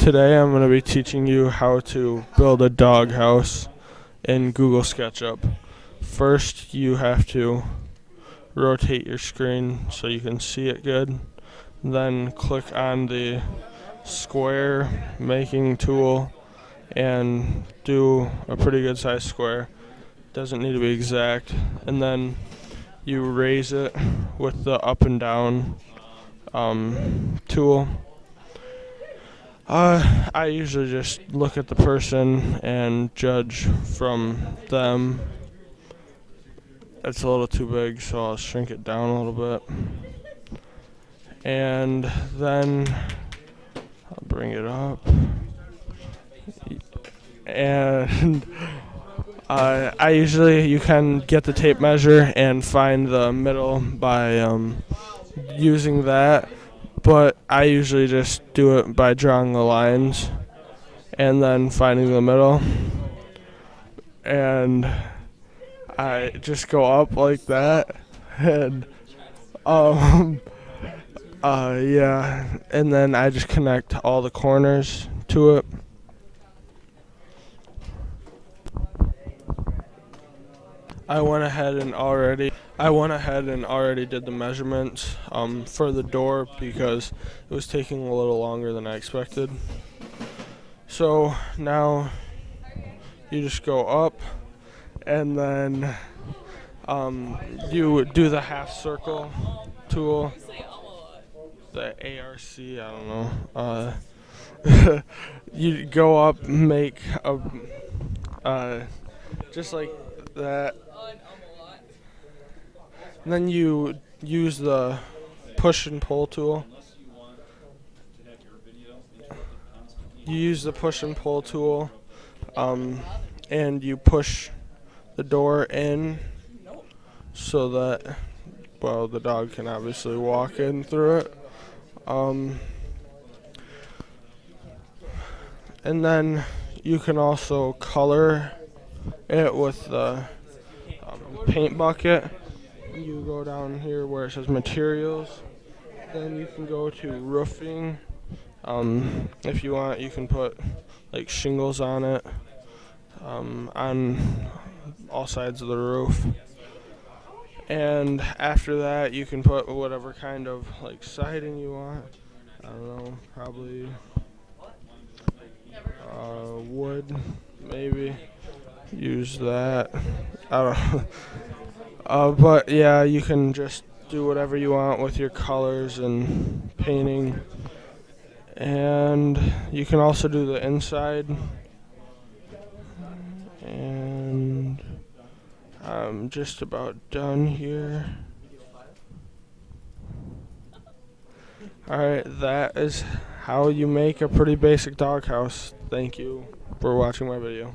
Today I'm going to be teaching you how to build a doghouse in Google SketchUp. First, you have to rotate your screen so you can see it good. Then click on the square making tool and do a pretty good size square. Doesn't need to be exact. And then you raise it with the up and down tool. I usually just look at the person and judge from them. It's a little too big, so I'll shrink it down a little bit. And then I'll bring it up. And you can get the tape measure and find the middle by using that. But I usually just do it by drawing the lines and then finding the middle. And I just go up like that. And yeah. And then I just connect all the corners to it. I went ahead and already did the measurements for the door because it was taking a little longer than I expected. So now you just go up and then you do the half circle tool, the ARC, I don't know. You go up, make a just like that. And then you use the push and pull tool. And you push the door in so that, well, the dog can obviously walk in through it. And then you can also color it with the paint bucket. You go down here where it says materials, then you can go to roofing. If you want, you can put like shingles on it, on all sides of the roof. And after that, you can put whatever kind of like siding you want. I don't know, probably wood, maybe. Use that. I don't know. But yeah, you can just do whatever you want with your colors and painting. And you can also do the inside. And I'm just about done here. Alright, that is how you make a pretty basic doghouse. Thank you for watching my video.